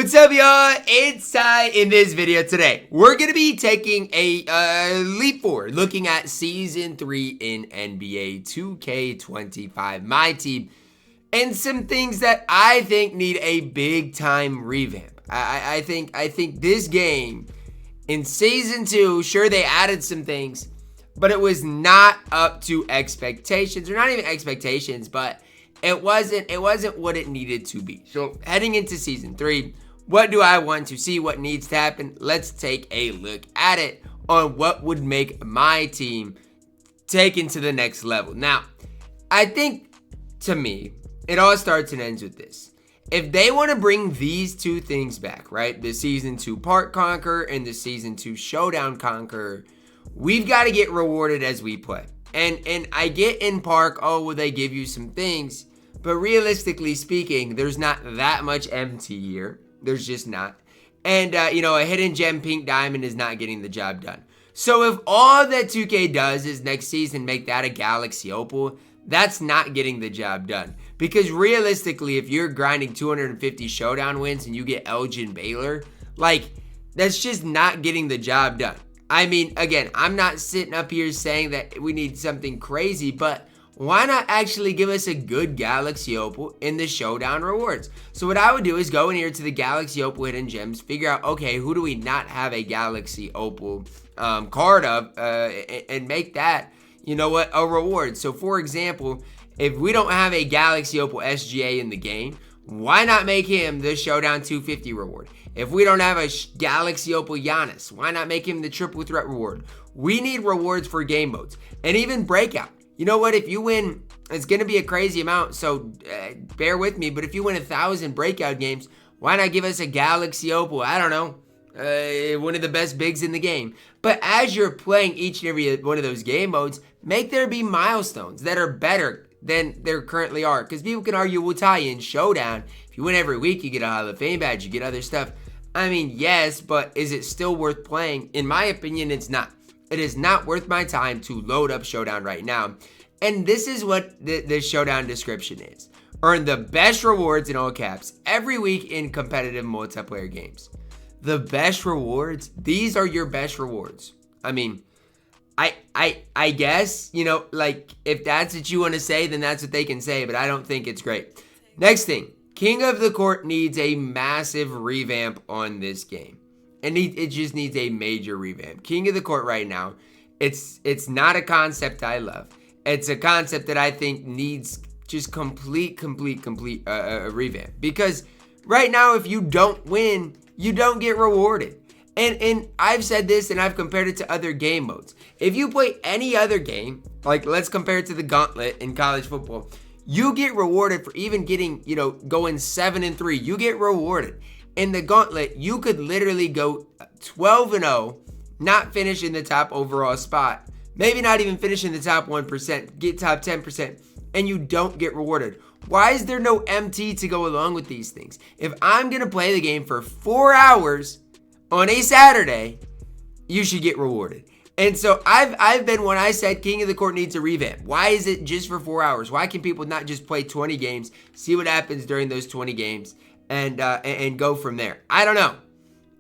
What's up, y'all? It's Ty. In this video today, we're going to be taking a leap forward, looking at Season 3 in NBA 2K25 MyTEAM, and some things that I think need a big-time revamp. I think this game, in Season 2, sure, they added some things, but it was not up to expectations, or not even expectations, but it wasn't what it needed to be. So heading into Season 3, what do I want to see? What needs to happen? Let's take a look at it on what would make my team taken to the next level. Now, I think, to me, it all starts and ends with this. If they want to bring these two things back, right? The Season 2 Park Conqueror and the Season 2 Showdown Conqueror, we've got to get rewarded as we play. And I get in Park, oh, well, they give you some things. But realistically speaking, there's not that much MT here. There's just not. And, a hidden gem pink diamond is not getting the job done. So if all that 2K does is next season make that a Galaxy Opal, that's not getting the job done. Because realistically, if you're grinding 250 showdown wins and you get Elgin Baylor, that's just not getting the job done. I mean, again, I'm not sitting up here saying that we need something crazy, but why not actually give us a good Galaxy Opal in the Showdown rewards? So what I would do is go in here to the Galaxy Opal hidden gems, figure out, okay, who do we not have a Galaxy Opal card of, and make that, a reward. So for example, if we don't have a Galaxy Opal SGA in the game, why not make him the Showdown 250 reward? If we don't have a Galaxy Opal Giannis, why not make him the triple threat reward? We need rewards for game modes and even breakout. You know what? If you win, it's going to be a crazy amount, so bear with me. But if you win 1,000 breakout games, why not give us a Galaxy Opal? I don't know. One of the best bigs in the game. But as you're playing each and every one of those game modes, make there be milestones that are better than there currently are. Because people can argue, well, Ty, in Showdown, if you win every week, you get a Hall of Fame badge, you get other stuff. I mean, yes, but is it still worth playing? In my opinion, it's not. It is not worth my time to load up Showdown right now. And this is what the Showdown description is. Earn the best rewards in all caps every week in competitive multiplayer games. The best rewards, these are your best rewards. I mean, I guess, if that's what you want to say, then that's what they can say, but I don't think it's great. Next thing, King of the Court needs a massive revamp on this game. And it just needs a major revamp. King of the Court right now, it's not a concept I love. It's a concept that I think needs just complete revamp. Because right now, if you don't win, you don't get rewarded. And I've said this and I've compared it to other game modes. If you play any other game, like let's compare it to the Gauntlet in college football, you get rewarded for even getting, going 7-3. You get rewarded. In the Gauntlet, you could literally go 12-0, not finish in the top overall spot, maybe not even finish in the top 1%, get top 10%, and you don't get rewarded. Why is there no MT to go along with these things? If I'm going to play the game for 4 hours on a Saturday, you should get rewarded. And so I've been when I said King of the Court needs a revamp. Why is it just for 4 hours? Why can people not just play 20 games, see what happens during those 20 games, and go from there? I don't know.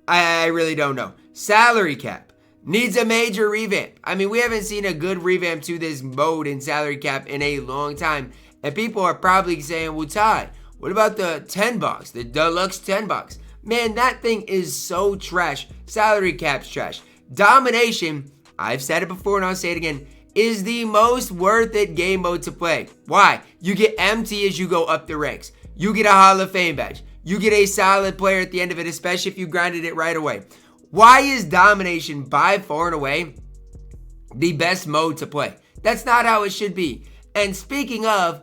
I really don't know. Salary cap needs a major revamp. I mean, we haven't seen a good revamp to this mode in salary cap in a long time. And people are probably saying, well, Ty, what about the 10 bucks, the deluxe 10 bucks? Man, that thing is so trash. Salary cap's trash. Domination, I've said it before and I'll say it again, is the most worth it game mode to play. Why? You get MT as you go up the ranks. You get a Hall of Fame badge. You get a solid player at the end of it, especially if you grinded it right away. Why is Domination by far and away the best mode to play? That's not how it should be. And speaking of,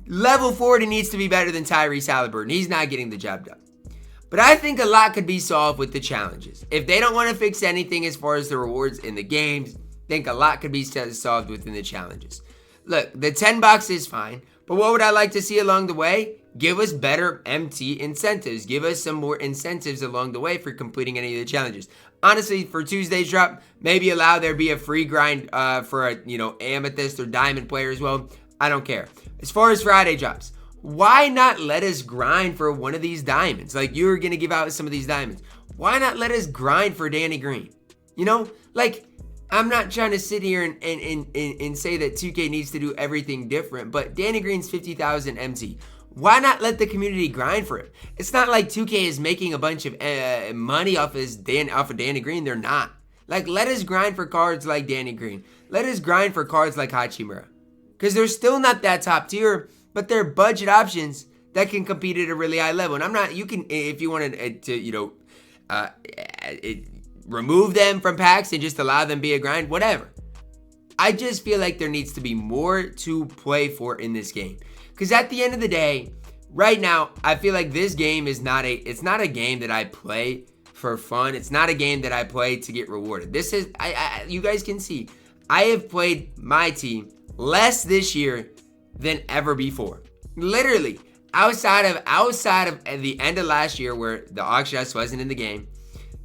level 40 needs to be better than Tyrese Halliburton. He's not getting the job done. But I think a lot could be solved with the challenges. If they don't want to fix anything as far as the rewards in the games, I think a lot could be solved within the challenges. Look, the 10 bucks is fine, but what would I like to see along the way? Give us better MT incentives. Give us some more incentives along the way for completing any of the challenges. Honestly, for Tuesday's drop, maybe allow there be a free grind for a amethyst or diamond player as well. I don't care. As far as Friday drops, why not let us grind for one of these diamonds? Like, you're going to give out some of these diamonds. Why not let us grind for Danny Green? You know, like, I'm not trying to sit here and say that 2K needs to do everything different, but Danny Green's 50,000 MT. Why not let the community grind for it? It's not like 2K is making a bunch of money off of Danny Green. They're not. Like, let us grind for cards like Danny Green. Let us grind for cards like Hachimura. Because they're still not that top tier, but they're budget options that can compete at a really high level. And I'm not, you can, if you wanted to, you know, remove them from packs and just allow them to be a grind, whatever. I just feel like there needs to be more to play for in this game. Because at the end of the day, right now, I feel like this game is it's not a game that I play for fun. It's not a game that I play to get rewarded. This is, you guys can see, I have played my team less this year than ever before. Literally, outside of the end of last year where the auction house wasn't in the game,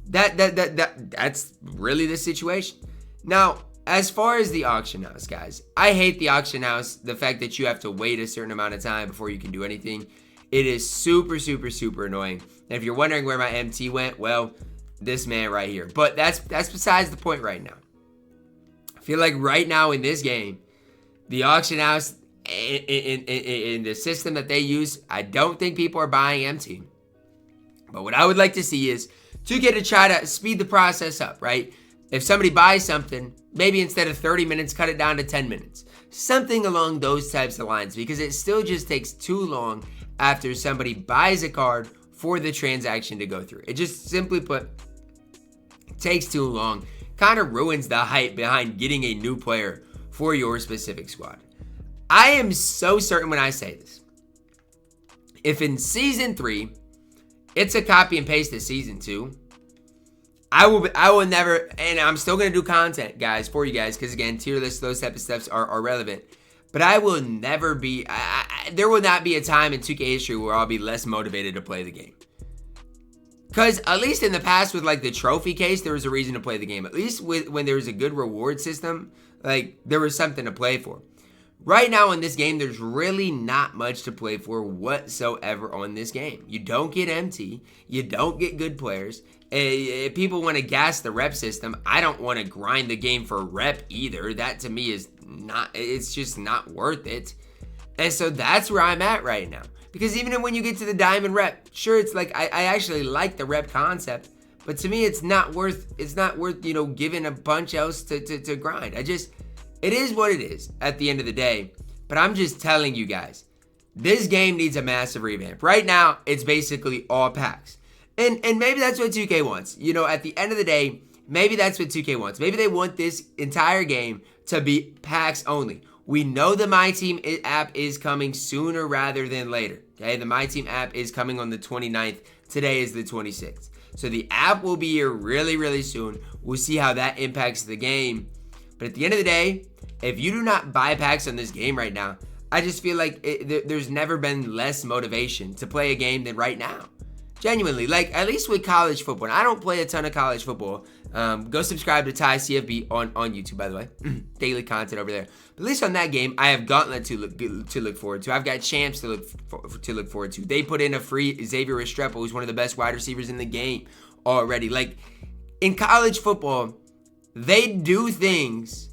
that's really the situation. Now, as far as the auction house, guys, I hate the auction house. The fact that you have to wait a certain amount of time before you can do anything. It is super, super, super annoying. And if you're wondering where my MT went, well, this man right here. But that's besides the point right now. I feel like right now in this game, the auction house, in the system that they use, I don't think people are buying MT. But what I would like to see is 2K to try to speed the process up, right? If somebody buys something, maybe instead of 30 minutes, cut it down to 10 minutes. Something along those types of lines, because it still just takes too long after somebody buys a card for the transaction to go through. It just, simply put, takes too long. Kind of ruins the hype behind getting a new player for your specific squad. I am so certain when I say this. If in Season 3, it's a copy and paste of Season 2, I will never, and I'm still going to do content, guys, for you guys, because, again, tier lists, those type of stuffs are relevant. But I will never be, there will not be a time in 2K history where I'll be less motivated to play the game. Because at least in the past with, like, the trophy case, there was a reason to play the game. At least when there was a good reward system, like, there was something to play for. Right now in this game, there's really not much to play for whatsoever on this game. You don't get MT. You don't get good players. If people want to gas the rep system, I don't want to grind the game for rep either. That to me is not, it's just not worth it. And so that's where I'm at right now. Because even when you get to the diamond rep, sure, it's like, I actually like the rep concept. But to me, it's not worth, you know, giving a bunch else to grind. It is what it is at the end of the day. But I'm just telling you guys, this game needs a massive revamp. Right now, it's basically all packs. And maybe that's what 2K wants. You know, at the end of the day, maybe that's what 2K wants. Maybe they want this entire game to be packs only. We know the MyTEAM app is coming sooner rather than later. Okay, the MyTEAM app is coming on the 29th. Today is the 26th. So the app will be here really, really soon. We'll see how that impacts the game. But at the end of the day, if you do not buy packs on this game right now, I just feel like there's never been less motivation to play a game than right now. Genuinely, like, at least with college football. And I don't play a ton of college football. Go subscribe to TyCFB on YouTube, by the way. Daily content over there. But at least on that game, I have Gauntlet to look forward to. I've got Champs to look forward to. They put in a free Xavier Restrepo, who's one of the best wide receivers in the game already. Like, in college football, they do things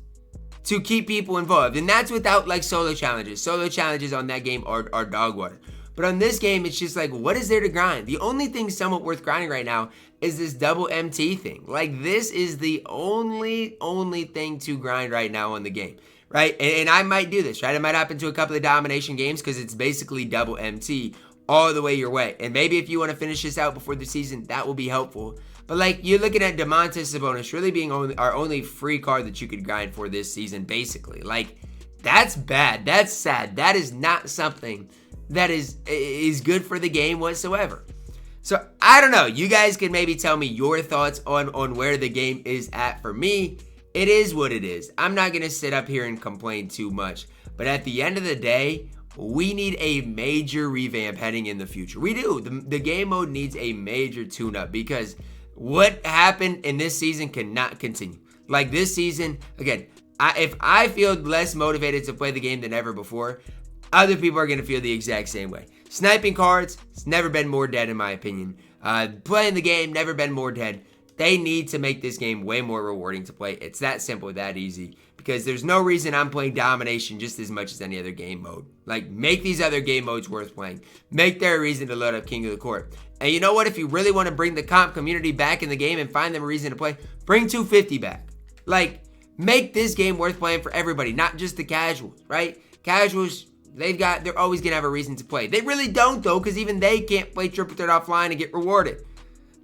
to keep people involved. And that's without, like, solo challenges. Solo challenges on that game are dog water. But on this game, it's just like, what is there to grind? The only thing somewhat worth grinding right now is this double MT thing. Like, this is the only thing to grind right now on the game, right? And I might do this, right? I might happen to a couple of domination games because it's basically double MT all the way your way. And maybe if you want to finish this out before the season, that will be helpful. But, like, you're looking at Domantas Sabonis really being our only free card that you could grind for this season, basically. Like, that's bad. That's sad. That is not something that is good for the game whatsoever. So, I don't know. You guys can maybe tell me your thoughts on where the game is at. For me, it is what it is. I'm not going to sit up here and complain too much. But at the end of the day, we need a major revamp heading in the future. We do. The game mode needs a major tune-up because what happened in this season cannot continue. Like, this season, again, if I feel less motivated to play the game than ever before, other people are going to feel the exact same way. Sniping cards, it's never been more dead in my opinion. Playing the game, never been more dead. They need to make this game way more rewarding to play. It's that simple, that easy. Because there's no reason I'm playing Domination just as much as any other game mode. Like, make these other game modes worth playing. Make there a reason to load up King of the Court. And you know what? If you really want to bring the comp community back in the game and find them a reason to play, bring 250 back. Like, make this game worth playing for everybody, not just the casuals, right? Casuals, they're always going to have a reason to play. They really don't, though, because even they can't play Triple Threat offline and get rewarded.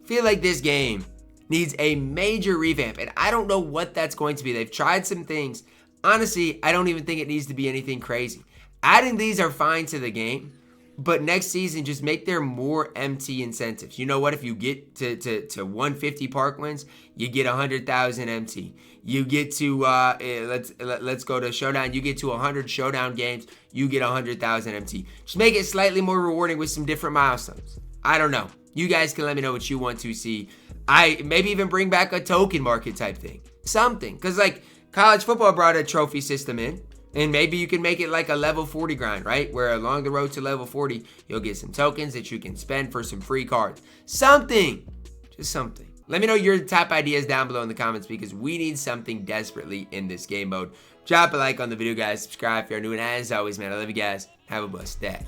I feel like this game needs a major revamp, and I don't know what that's going to be. They've tried some things. Honestly, I don't even think it needs to be anything crazy. Adding these are fine to the game, but next season, just make there more MT incentives. You know what? If you get to 150 park wins, you get 100,000 MT. You get to, let's go to Showdown. You get to 100 Showdown games, you get 100,000 MT. Just make it slightly more rewarding with some different milestones. I don't know. You guys can let me know what you want to see. Maybe even bring back a token market type thing. Something. Because, like, college football brought a trophy system in. And maybe you can make it like a level 40 grind, right? Where along the road to level 40, you'll get some tokens that you can spend for some free cards. Something. Just something. Let me know your top ideas down below in the comments because we need something desperately in this game mode. Drop a like on the video, guys. Subscribe if you're new. And as always, man, I love you guys. Have a blessed day.